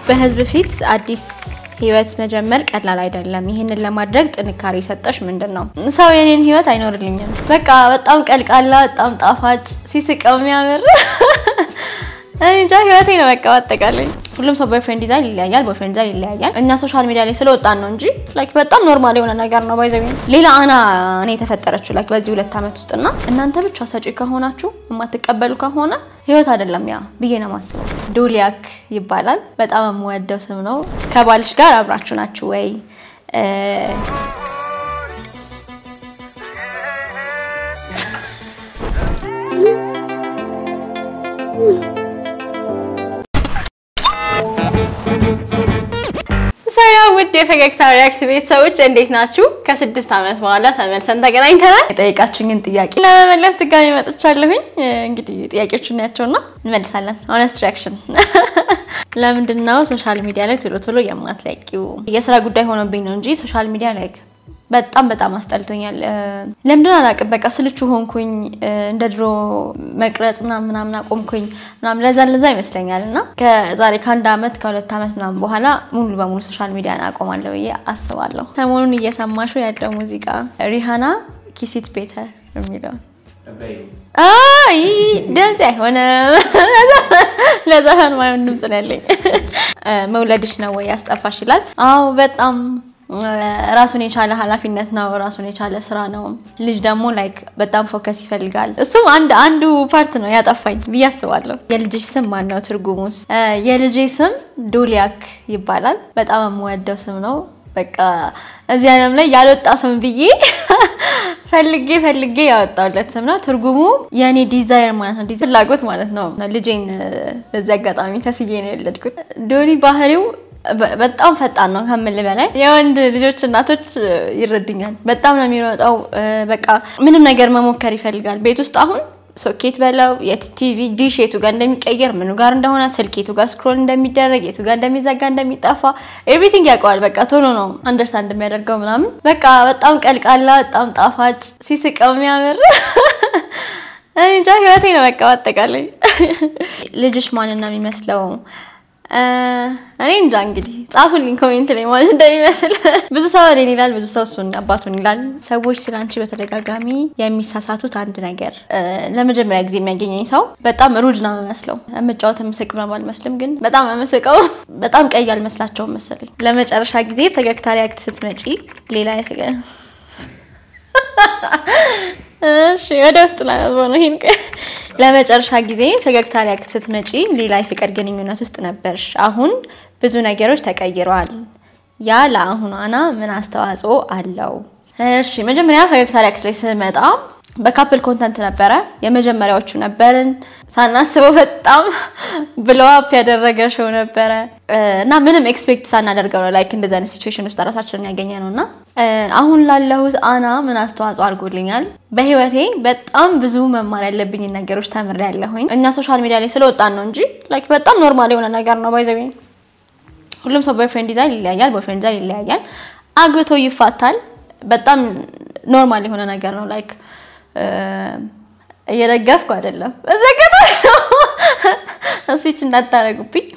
በህዝብ ፊት አዲስ ህይወት መጀመር ቀላል አይደለም ይሄንን ለማድረግ ጥንካሬ ሰጠሽ ምንድነው ሰው የኔን ህይወት አይኖርልኝም በቃ በጣም ቀልቃላ በጣም ጣፋጭ ሲስቀው የሚያምር እንጃ ህይወቴ ነው በቃ አጠቃላይ ሁሉም ሰው ቦይፍሬንድ ዲዛይን ይለያያል ቦይፍሬንድ ዲዛይን ይለያያል እኛ ሶሻል ሚዲያ ላይ ስለወጣን ነው እንጂ ላይክ በጣም ኖርማል የሆነ ነገር ነው ባይዘው ሌላ አና እኔ ተፈጠረችው ላይክ በዚህ 2 አመት ውስጥና እናንተ ብቻ ሰጪ ከሆናችሁ የማትቀበሉ ከሆነ ህይወት አይደለም ያ ብዬ ነው ማስበው ዶሊያክ ይባላል በጣም የምወደው ስም ነው ከባልሽ ጋር አብራችሁ ናችሁ ወይ ውድ የፈገግታ ሪአክት ቤተሰቦች እንዴት ናችሁ ከ6 አመት በኋላ ተመልሰን ተገናኝተናል ጠይቃችሁኝን ጥያቄ ለመመለስ ድጋሚ መጥቻለሁኝ እንግዲህ ጥያቄዎቹን ያቸውና እንመልሳለን ሆነስት ሪአክሽን ለምንድነው ሶሻል ሚዲያ ላይ ቶሎ የማትለቂው የሥራ ጉዳይ ሆኖብኝ ነው እንጂ ሶሻል ሚዲያ ላይ በጣም አስጠልቶኛል ለምንድነው አላቀም በቃ ስልቹ ሆንኩኝ እንደድሮ መቅረጽ ምናምን አቆምኩኝ ምናምን ለዛ ይመስለኛልና ከዛሬ ከአንድ አመት ከ2 አመት ምናምን በኋላ ሙሉ በሙሉ ሶሻል ሚዲያን አቆማለሁ ብዬ አስባለሁ ሰሞኑን እየሰማሹ ያለው ሙዚቃ ሪሃና ኪሲት ቤተር የሚለው አይ ደንጽ አይሆነ ለዛን ማይሆን ድምጽ ነው ያለኝ መውለድሽ ነው ወይ ያስጠፋሽ ይላል አው በጣም ራሱን የቻለ ኃላፊነት ነው ራሱን የቻለ ስራ ነው ልጅ ደግሞ ላይክ በጣም ፎከስ ይፈልጋል እሱም አንዱ ፓርት ነው ያጠፋኝ ብያስባለሁ የልጅሽ ስም ማን ነው ትርጉሙስ የልጄ ስም ዶሊያክ ይባላል በጣም የምወደው ስም ነው በቃ እዚህ ዓለም ላይ ያልወጣ ስም ብዬ ፈልጌ ያወጣውለት ስም ነው ትርጉሙ የኔ ዲዛይር ማለት ነው ፍላጎት ማለት ነው ልጄን በዚህ አጋጣሚ ተስዬ ነው የወለድኩት ዶሊ ባህሪው በጣም ፈጣን ነው ከመል በላይ የወንድ ልጆች እናቶች ይረዱኛል በጣም ነው የሚሮጣው በቃ ምንም ነገር መሞከር ይፈልጋል ቤት ውስጥ አሁን ሶኬት በለው የቲቪ ዲሽ የቱ ጋር እንደሚቀየር ምኑ ጋር እንደሆነ ስልኬቱ ጋር ስክሮል እንደሚደረግ የቱ ጋር እንደሚዘጋ እንደሚጣፋ ኤቭሪቲንግ ያውቃል በቃ ቶሎ ነው አንደርስታንድ የሚያደርገው ምናምን በቃ በጣም ቀልቃላ በጣም ጣፋጭ ሲስቀው የሚያምር እንጃ ህይወቴ ነው በቃ አጠቃላይ ልጅሽ ማን ነው የሚመስለው እኔ እንጃ እንግዲህ ጻፉልኝ ኮሜንት ላይ ማለት እንደሚመስል ብዙ ሰው እኔን ይላል ብዙ ሰው እሱን አባቱን ይላል ሰዎች ስላንቺ በተደጋጋሚ የሚሳሳቱት አንድ ነገር ለመጀመሪያ ጊዜ የሚያገኘኝ ሰው በጣም ሩድ ነው የሚመስለው እምጫወት ምስቅ ነው ማልመስልም ግን በጣም አመስቀው በጣም ቀይ አልመስላቸውም መሰለኝ ለመጨረሻ ጊዜ ፈገግታ ሪአክት ስትመጪ ሌላ ይፈገግ እሺ ወደ ውስጥ ነው ይሄን ለመጨረሻ ጊዜ ፈገግታ ሪአክት ስትመጪ ሌላ ፍቅር ግንኙነት ውስጥ ነበርሽ አሁን ብዙ ነገሮች ተቀይረዋል ያ ለአሁን አና ምን አስተዋጽኦ አለው እሺ መጀመሪያ ፈገግታ ሪአክት ላይ ስመጣ በካፕል ኮንተንት ነበረ የመጀመሪያዎቹ ነበርን ሳናስበው በጣም ብሎው አፕ ያደረገ ሾው ነበረ እና ምንም ኤክስፔክት ሳናደርገው ነው ላይክ እንደዛ አይነት ሲቹዌሽን ውስጥ ራሳችንን ያገኘነውና አሁን ላለሁት አና ምን አስተዋጽኦ አድርጎልኛል በህይወቴ በጣም ብዙ መማር ያለብኝ ነገሮች ተምሬያለሁኝ እኛ ሶሻል ሚዲያ ላይ ስለወጣን ነው እንጂ ላይክ በጣም ኖርማል የሆነ ነገር ነው ባይዘው ሁሉም ሰው ቦይፍሬንድ ዲዛይን ይለያያል ቦይፍሬንድ ዲዛይን ይለያያል አግብቶ ይፋታል በጣም ኖርማል የሆነ ነገር ነው ላይክ እየደገፍኩ አይደለም እዘገታ እሱች እንዳታረጉብኝ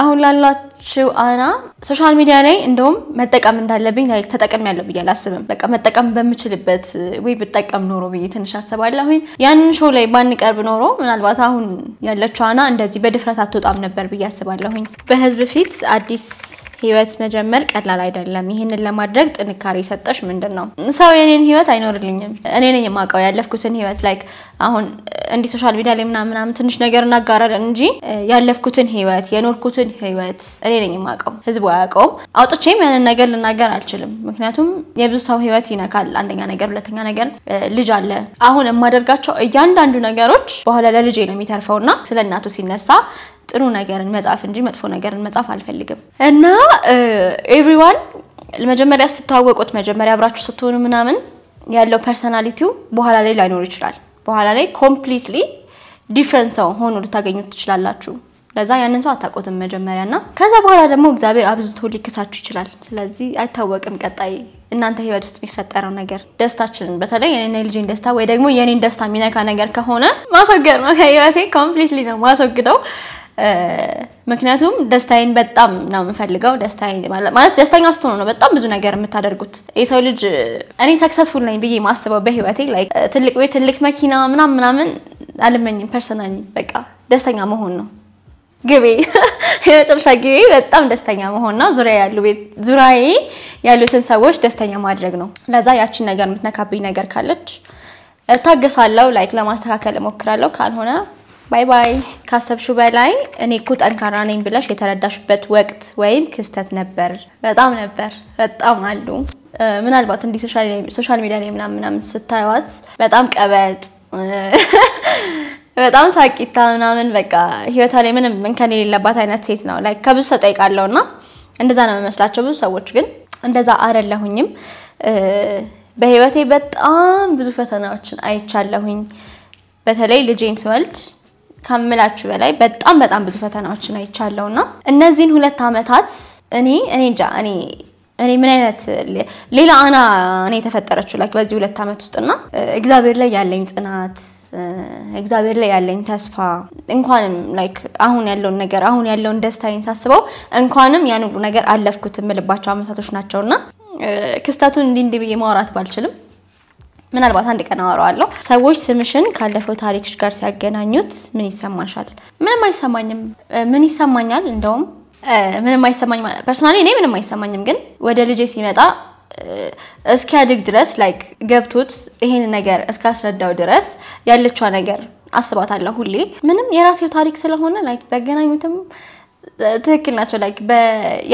አሁን ላላችሁ አና ሶሻል ሚዲያ ላይ እንደውም መጠቀም እንዳለብኝ ላይክ ተጠቅሜያለሁ ብዬ አላስብም በቃ መጠቀም በመችልበት ወይ በተጠቀም ኖሮ ብዬ ትንሽ አስባለሁኝ ያንን ሾው ላይ ባንቀርብ ኖሮ ምናልባት አሁን ያለችው አና እንደዚህ በድፍረት አትወጣም ነበር ብዬ አስባለሁኝ በህዝብ ፊት አዲስ ህይወት መጀመር ቀላል አይደለም ይሄንን ለማድረግ ጥንካሬ ሰጠሽ ምንድነው ሰው የኔን ህይወት አይኖርልኝም እኔ ነኝ የማውቀው ያለፍኩትን ህይወት ላይክ አሁን እንዲ ሶሻል ሚዲያ ላይ ምናምን ትንሽ ነገር እናጋራለን እንጂ ያለፍኩትን ህይወት የኖርኩትን ህይወት እኔ ነኝ የማውቀው ህዝቡ አያውቀውም አውጥቼም ያንን ነገር ልናገር አልችልም ምክንያቱም የብዙ ሰው ህይወት ይነካል አንደኛ ነገር ሁለተኛ ነገር ልጅ አለ አሁን የማደርጋቸው እያንዳንዱ ነገሮች በኋላ ለልጄ ነው የሚተርፈውና ስለናቱ ሲነሳ ጥሩ ነገርን መጻፍ እንጂ መጥፎ ነገርን መጻፍ አልፈልግም እና ኤቭሪዋን ለመጀመሪያ ስትታወቁት መጀመሪያ አብራችሁ ስትሆኑ ምናምን ያለው ፐርሰናሊቲው በኋላ ላይ ላይኖር ይችላል በኋላ ላይ ኮምፕሊትሊ ዲፈረንት ሰው ሆኖ ልታገኙት ትችላላችሁ ለዛ ያንን ሰው አታቆትም መጀመሪያና ከዛ በኋላ ደግሞ እግዚአብሔር አብዝቶ ሊከሳችሁ ይችላል ስለዚህ አይታወቅም ቀጣይ እናንተ ህይወት ውስጥ የሚፈጠረው ነገር ደስታችንን በተለይ የኔ ልጅን ደስታ ወይ ደግሞ የኔን ደስታ ሚነካ ነገር ከሆነ ማስወገድ ነው ከህይወቴ ኮምፕሊትሊ ነው ማስወግደው ምክንያቱም ደስታዬን በጣም ነው የምፈልገው ደስታዬ ማለት ደስተኛ ስትሆኑ ነው በጣም ብዙ ነገር የምታደርጉት የሰው ልጅ እኔ ሰክሰስፉል ነኝ ብዬ ማስበው በህይወቴ ላይክ ትልቅ ቤት ትልቅ መኪና ምናምን አልመኝም ፐርሰናሊ በቃ ደስተኛ መሆን ነው ግቤ የመጨረሻ ግቤ በጣም ደስተኛ መሆን ነው ዙሪያዬ ያሉትን ሰዎች ደስተኛ ማድረግ ነው ለዛ ያቺን ነገር የምትነካብኝ ነገር ካለች ታገሳለሁ ላይክ ለማስተካከል እሞክራለሁ ካልሆነ ባይ ባይ ካሰብሽው በላይ እኔ እኮ ጠንካራ ነኝ ብለሽ የተረዳሽበት ወቅት ወይም ክስተት ነበር በጣም አሉ ምናልባት እንዲ ሶሻል ሚዲያ ላይ ምናምን ስታዩት በጣም ቀበጥ በጣም ሳቂታ ምናምን በቃ ህይወቷ ላይ ምንም እንከን የሌለባት አይነት ሴት ነው ላይክ ከብዙ ሰው ጠይቃለውና እንደዛ ነው መስላቸው ብዙ ሰዎች ግን እንደዛ አይደለሁኝም በህይወቴ በጣም ብዙ ፈተናዎችን አይቻለሁኝ በተለይ ልጄን ስወልድ ከመላችሁ በላይ በጣም ብዙ ፈተናዎችን አይቻለውና እነዚህን 2 አመታት እኔ ምን አይነት ሌላ እኔ ተፈጠረችው ላይክ በዚህ 2 አመት ውስጥና እግዚአብሔር ላይ ያለኝ ጽናት እግዚአብሔር ላይ ያለኝ ተስፋ እንኳንም ላይክ አሁን ያለውን ደስታዬን ሳስበው እንኳንም ያን ሁሉ ነገር አለፍኩት ምልባቸው አመታቶች ናቸውና ክስተቱን እንዲ ብዬ ማውራት ባልችልም ምናልባት አንድ ቀን አወራዋለሁ ሰዎች ስምሽን ካለፈው ታሪክሽ ጋር ሲያገናኙት ምን ይሰማሻል ምንም አይሰማኝም ምን ይሰማኛል እንደውም ምንም አይሰማኝም ፐርሰናሊ እኔ ምንም አይሰማኝም ግን ወደ ልጄ ሲመጣ እስኪያድግ ድረስ ላይክ ገብቶት ይሄን ነገር እስካስረዳው ድረስ ያለችው ነገር አስባታለሁ ሁሌ ምንም የራሴው ታሪክ ስለሆነ ላይክ በገናኙትም ትክክል ናቸው ላይክ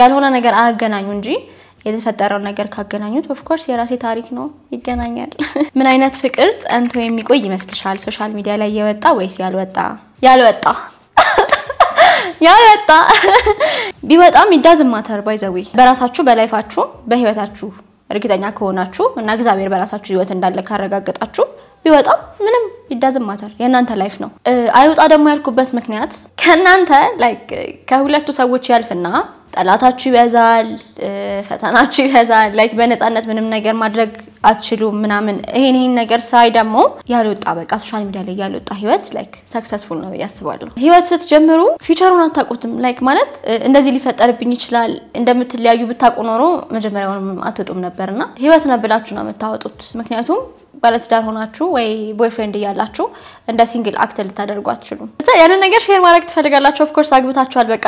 ያልሆነ ነገር አገናኙ እንጂ የተፈጠረው ነገር ካገናኙት ኦፍ ኮርስ የራሴ ታሪክ ነው ይገናኛል ምን አይነት ፍቅር ጸንቶ የሚቆይ ይመስልሻል ሶሻል ሚዲያ ላይ የወጣ ወይስ ያልወጣ ቢወጣም doesn't matter by the way በራሳችሁ በላይፋችሁ በህይወታችሁ እርግጠኛ ከሆናችሁ እና እግዚአብሔር በራሳችሁ ህይወት እንዳለ ካረጋገጣችሁ ቢወጣም ምንም doesn't matter የናንተ ላይፍ ነው አይውጣ ደግሞ ያልኩበት ምክንያት ከናንተ ላይክ ከሁለቱ ሰዎች ያልፍና ጠላታችሁ ይበዛል ፈተናችሁ ይበዛል ላይክ በነፃነት ምንም ነገር ማድረግ አትችሉም ምናምን ይሄን ነገር ሳይ ደግሞ ያልወጣ በቃ ሶሻል ሚዲያ ላይ ያልወጣ ህይወት ላይክ ሰክሰስፉል ነው ያስባለሁ ህይወት ስትጀምሩ ፊቸሩን አታውቁትም ላይክ ማለት እንደዚህ ሊፈጠርብኝ ይችላል እንደምትለያዩ ብታውቁ ኖሮ መጀመሪያውንም አትወጡም ነበርና ህይወት ነው ብላችሁ ነው የምታወጡት ምክንያቱም ባለትዳር ሆናችሁ ወይ ቦይፍሬንድ ያላችሁ እንደ ሲንግል አክት ልታደርጉ አትችሉም ያንን ነገር ሼር ማድረግ ትፈልጋላችሁ ኦፍ ኮርስ አግብታችኋል በቃ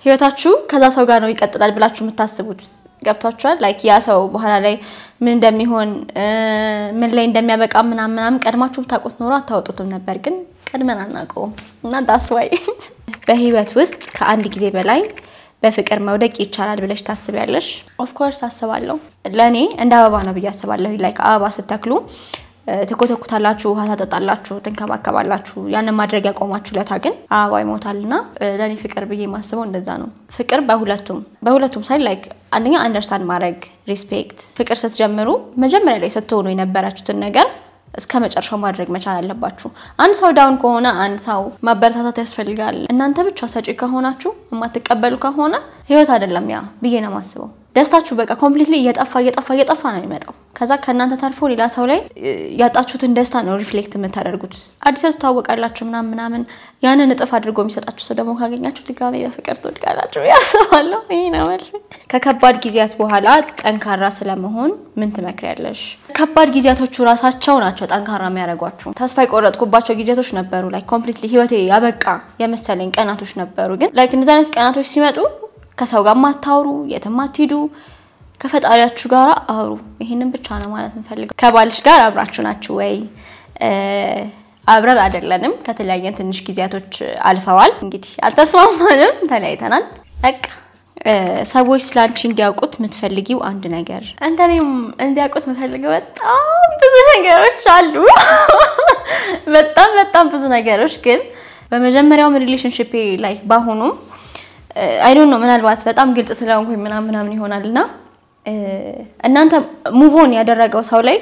ህይወታችሁ ከዛ ሰው ጋር ነው ይቀጥላል ብላችሁ የምታስቡት ገብታችኋል ላይክ ያ ሰው በኋላ ላይ ምን እንደሚሆን ምን ላይ እንደሚያበቃ ምናምን ቀድማችሁ ብታውቁት ኖሮ አታወጡትም ነበር ግን ቀድመን አናውቀውም እና that's why በህይወት ውስጥ ከአንድ ጊዜ በላይ በፍቅር መውደቅ ይቻላል ብለሽ ታስቢያለሽ ኦፍ ኮርስ አስባለሁ ለኔ እንደ አበባ ነው በያስባለሁ ላይክ አበባ ስትተክሉ ተኮተኩታላችሁ ውሃ ታጠጣላችሁ ተንከባከባላችሁ ያን ማድረግ ያቆማችሁ ለታ ግን አበባ ይሞታልና ለኔ ፍቅር ብዬ ማስበው እንደዛ ነው ፍቅር በሁለቱም ሳይድ ላይክ አንደኛ አንደርስታንድ ማድረግ ሪስፔክት ፍቅር ስትጀምሩ መጀመሪያ ላይ ስትሆኑ የነበራችሁትን ነገር እስከ መጨረሻው ማድረግ መቻል አለባችሁ አንድ ሰው ዳውን ከሆነ አንድ ሰው ማበረታታት ያስፈልጋል እናንተ ብቻ ሰጪ ከሆናችሁ የማትቀበሉ ከሆነ ህይወት አይደለም ያ ብዬ ነው ማስበው ደስታችሁ በቃ ኮምፕሊትሊ እየጠፋ ነው የሚመጣው ከዛ ከናንተ ተርፎ ሌላ ሰው ላይ ያጣችሁትን ደስታ ነው ሪፍሌክት የምታደርጉት አዲስ ተዋወቃላችሁ ምናምን ያንን እጥፍ አድርጎ የሚሰጣችሁ ሰው ደግሞ ካገኛችሁ ድጋሜ በፍቅር ትወድቃላችሁ ያስባለሁ ይሄ ነው ማለት ከከባድ ጊዜያት በኋላ ጠንካራ ስለመሆን ምን ትመክሪያለሽ ከባድ ጊዜያቶቹ ራሳቸው ናቸው ጠንካራ የሚያደርጓችሁ ተስፋ የቆረጥኩባቸው ጊዜያቶች ነበሩ ላይክ ኮምፕሊትሊ ህይወቴ ያበቃ የመሰለኝ ቀናቶች ነበሩ ግን ላይክ እንደዛ አይነት ቀናቶች ሲመጡ ከሰው ጋር ማታውሩ የትማትሄዱ ከፈጣሪያችሁ ጋር አውሩ ይሄንን ብቻ ነው ማለት እንፈልግ ከባልሽ ጋር አብራችሁ ናችሁ ወይ አብረን አይደለንም ከተለያየን ትንሽ ጊዜያቶች አልፈዋል እንግዲህ አልተስማማንም ተለያይተናል በቃ ሰዎች ስላንቺ እንዲያውቁት የምትፈልጊው አንድ ነገር እንደኔም እንዲያውቁት የምፈልገው በጣም ብዙ ነገሮች አሉ በጣም ብዙ ነገሮች ግን በመጀመሪያው ሪሌሽንሺፕ ላይክ ባሆኑ I don't know ምናልባት በጣም ግልጽ ስለሆንኩኝ ምናምን ይሆናልና እናንተ ሙቭ ኦን ያደረገው ሰው ላይ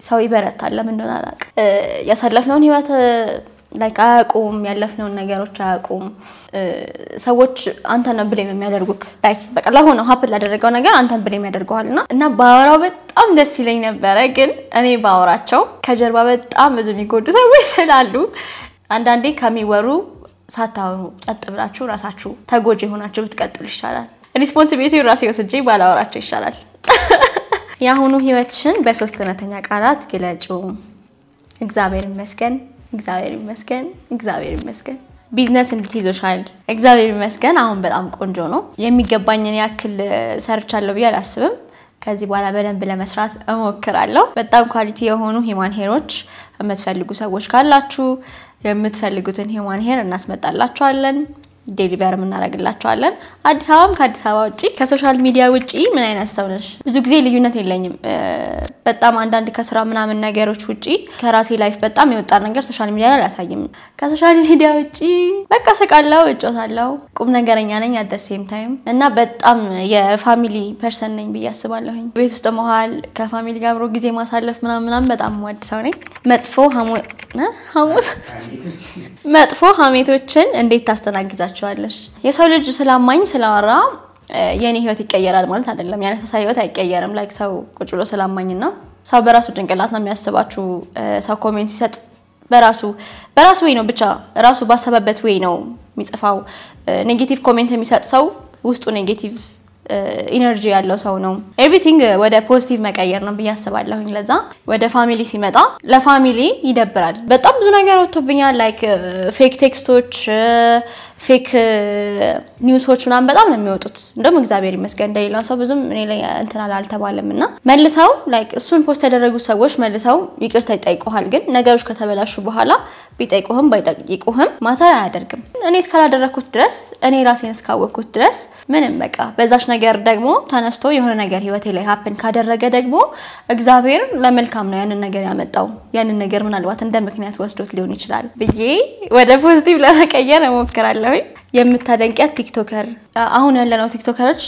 ሰው ይበረታል ለምን እንደሆነ አላቅ ያሳለፍነውን ህይወት ላይክ አያቁም ያለፍነውን ነገሮች አያቁም ሰዎች አንተን ብሌም የሚያደርጉክ ላይክ በቃ ለሆነ ሀፕል ያደረገው ነገር አንተን ብሌም ያደርጋልና እና ባወራው በጣም ደስ ይለኝ ነበር ግን እኔ ባወራቸው ከጀርባ በጣም ብዙ የሚጎዱ ሰዎች ስላሉ አንዳንዴ ከሚወሩ ሳታወሩ ጸጥ ብላችሁ ራሳችሁ ተጎጂ ሆናችሁ ብትቀጥሉ ይሻላል ሪስፖንሲቢሊቲው ራሴ ወስጄ ባላወራችሁ ይሻላል ያሁኑ ህይወትሽን በሶስት እውነተኛ ቃላት ግለጩ እግዚአብሔር ይመስገን እግዚአብሔር ይመስገን እግዚአብሔር ይመስገን ቢዝነስ እንዴት ይዞሻል እግዚአብሔር ይመስገን አሁን በጣም ቆንጆ ነው የሚገባኝን ያክል ሰርቻለሁ ብዬ አላስብም ከዚህ በኋላ በደንብ ለመስራት እሞክራለሁ በጣም ኳሊቲ የሆኑ ሂማን ሄሮች የምትፈልጉ ሰዎች ካላችሁ የምትፈልጉትን ሂማን ሄር እናስመጣላችኋለን ዴሊቨር እናደርግላችኋለን አዲስ አበባም ከአዲስ አበባ ውጪ ከሶሻል ሚዲያ ውጪ ምን አይነት ሰው ነሽ ብዙ ጊዜ ልዩነት የለኝም በጣም አንዳንድ ከስራ ምናምን ነገሮች ውጪ ከራሴ ላይፍ በጣም የወጣ ነገር ሶሻል ሚዲያ ላይ አላሳይም ከሶሻል ሚዲያ ውጪ በቃ ሰቃላው እጮታለሁ ቁም ነገረኛ ነኝ at the same time እና በጣም የፋሚሊ ፐርሰን ነኝ ብያስባለሁኝ ቤት ውስጥ መሃል ከፋሚሊ ጋር አብሮ ጊዜ ማሳለፍ ምናምን በጣም ወድ ሰው ነኝ መጥፎ ሀሜቶችን እንዴት ታስተናግዳቸዋለሽ የሰው ልጅ ስላማኝ ስላወራ የኔ ህይወት ይቀየራል ማለት አይደለም ያኔ ተሳይወት አይቀየርም ላይክ ሰው ቁጭ ብሎ ስላማኝና ሰው በራሱ ጭንቅላት ነው የሚያስባችሁ ሰው ኮሜንት ሲሰጥ በራሱ ወይ ነው ብቻ ራሱ ባሰበበት ወይ ነው የሚጽፋው ኔጌቲቭ ኮሜንት የሚሰጥ ሰው ውስጡ ኔጌቲቭ ኢነርጂ ያለው ሰው ነው ኤቭሪቲንግ ወደ ፖዚቲቭ መቀየር ነው በያስባለሁኝ ለዛ ወደ ፋሚሊ ሲመጣ ለፋሚሊ ይደብራል በጣም ብዙ ነገር ወጥቶብኛል ላይክ ፌክ ቴክስቶች ፌክ ኒውሶች ምናምን በጣም ነው የሚወጡት እንደውም እግዚአብሔር ይመስገን እንደሌላ ሰው ብዙም እኔ ላይ እንትን አልተባለምና መልሰው ላይክ እሱን ፖስት ያደረጉ ሰዎች መልሰው ይቅርታ ይጠይቁሃል ግን ነገሮች ከተበላሹ በኋላ ቢጠይቁህም ባይጠይቁህም ማተር አያደርግም እኔ እስካላደረኩት ድረስ እኔ ራሴን እስካወቅኩት ድረስ ምንም በቃ በዛሽ ነገር ደግሞ ተነስቶ የሆነ ነገር ህይወቴ ላይ ሃፕን ካደረገ ደግሞ እግዚአብሔር ለመልካም ነው ያንን ነገር ያመጣው ያንን ነገር ምናልባት እንደ ምክንያት ወስዶት ሊሆን ይችላል ብዬ ወደ ፖዚቲቭ ለመቀየር እሞክራለሁ የምታደንቂያት ቲክቶከር አሁን ያለነው ቲክቶከሮች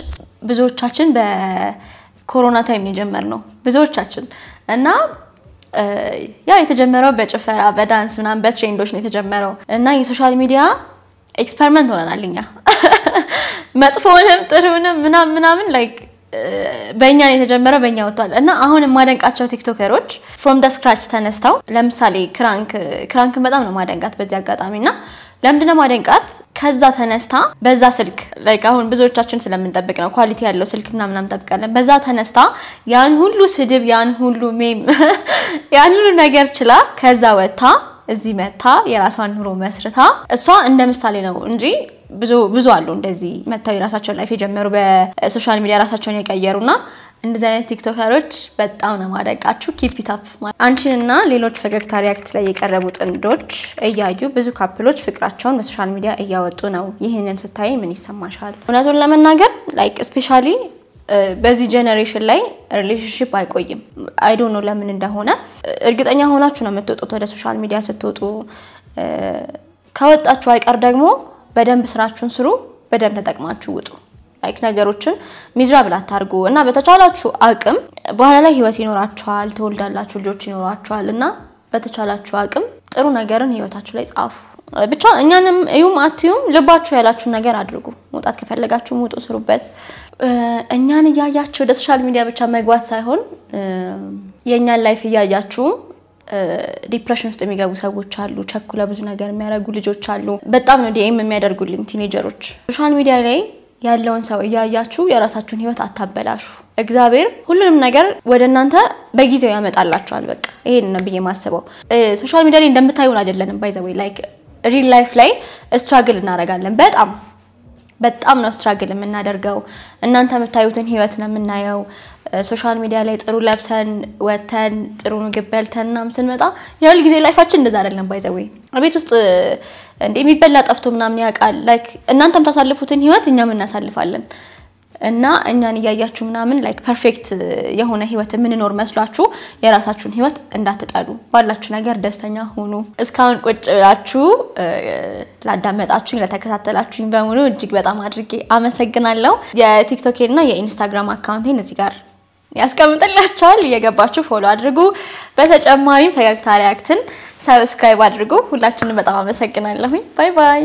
ብዙዎቻችን በኮሮና ታይም የጀመርነው ብዙዎቻችን እና ያ የተጀመረው በጭፈራ በዳንስ ምናምን በትሬንዶች ነው የተጀመረው እና የሶሻል ሚዲያ ኤክስፐሪመንት ሆነናልኛ መጥፎንም ጥሩንም ምናምን ላይክ በእኛ ነው የተጀመረው በእኛ ወጣል እና አሁን ማደንቃቸው ቲክቶከሮች from the scratch ተነስተው ለምሳሌ ክራንክ በጣም ነው ማደንቃት በዚህ አጋጣሚና ለምንድነው ማደንቃት ከዛ ተነስታ በዛ ስልክ ላይክ አሁን ብዙዎቻችን ስለምንጠብቅ ነው ኳሊቲ ያለው ስልክ ምናምን ጠብቀለን በዛ ተነስታ ያን ሁሉ ስድብ ያን ሁሉ ሜም ያን ሁሉ ነገር ችላ ከዛ ወጣ እዚህ መታ የራሷን ኑሮ መስርታ እሷ እንደ ምሳሌ ነው እንጂ ብዙ አሉ እንደዚህ መታው የራሳቸው ላይፍ የጀመሩ በሶሻል ሚዲያ ራሳቸውን የቀየሩና እንደዚህ አይነት ቲክቶከሮች በጣም ነው ማደንቃችሁ ኪፕ ኢት አፕ አንቺንና ሌሎች ፈገግታ ሪያክት ላይ የቀረቡ ጥንዶች እያዩ ብዙ ካፕሎች ፍቅራቸውን በሶሻል ሚዲያ እያወጡ ነው ይሄንን ስታይ ምን ይሰማሻል እውነቱን ለመናገር ላይክ ስፔሻሊ በዚህ ጄነሬሽን ላይ ሪሌሽንሺፕ አይቆይም አይ ዶንት ኖ ለምን እንደሆነ እርግጠኛ ሆናችሁ ነው የምትወጡት ወደ ሶሻል ሚዲያ ስትወጡ ከወጣችሁ አይቀር ደግሞ በደንብ ስራችሁን ስሩ በደንብ ተጠቅማችሁ ውጡ ላይክ ነገሮችን ሚዝራብል አታርጉ እና በተቻላችሁ አቅም በኋላ ላይ ህይወት ይኖራችኋል ተወልዳላችሁ ልጆች ይኖራችኋልና በተቻላችሁ አቅም ጥሩ ነገርን ህይወታችሁ ላይ ጻፉ ብቻ እኛንም እዩም አትዩም ልባችሁ ያላችሁ ነገር አድርጉ መውጣት ከፈለጋችሁ ሙጡ ስሩበት እኛን ያያችሁ ወደ ሶሻል ሚዲያ ብቻ መግባት ሳይሆን የኛን ላይፍ ያያችሁ ዲፕሬሽን ውስጥ የሚገቡ ሰዎች አሉ ቸኩላ ብዙ ነገር የሚያረጉ ልጆች አሉ በጣም ነው ዲኤም የሚያደርጉልኝ ቲኔጀሮች ሶሻል ሚዲያ ላይ ያለውን ሰው ያያችሁ የራሳችሁን ህይወት አታበላሹ እግዚአብሔር ሁሉንም ነገር ወደናንተ በጊዜው ያመጣላችኋል በቃ ይሄን ነው ብዬ ማስበው ሶሻል ሚዲያ ላይ እንደምታዩን አይደለንም ባይ ዘ ዌይ ላይክ ሪል ላይፍ ላይ ስትራግል እናረጋለን በጣም ነው ስትራግል የምናደርገው እናንተ የምታዩትን ህይወት ነው የምናየው ሶሻል ሚዲያ ላይ ጥሩ ለብሰን ወተን ጥሩ ምግብ በልተንናም ስንመጣ ያው ጊዜ ላይፋችን እንደዛ አይደለም ባይ ዘ ዌይ ቤት ውስጥ እንዴ የሚበላ ጠፍቶ ምናምን ያቃል ላይክ እናንተም ታሳልፉትን ህይወት እኛም እናሳልፋለን እና እኛን ያያያችሁ ምናምን ላይክ ፐርፌክት የሆነ ህይወት ምንኖር መስሏችሁ የራሳችሁን ህይወት እንዳትጣሉ ባላችሁ ነገር ደስተኛ ሆኑ እስካሁን ቁጭ ብላችሁ ላዳመጣችሁኝ ለተከታተላችሁኝ በሙሉ እጅግ በጣም አድርጌ አመሰግናለሁ የቲክቶክ እና የኢንስታግራም አካውንቴን እዚህ ጋር ያስቀምጥላችኋል እየገባችሁ ፎሎ አድርጉ በተጨማሪም ፈገግታ ሪያክትን ሰብስክራይብ አድርጉ ሁላችንም በጣም አመሰግናለሁ ባይ ባይ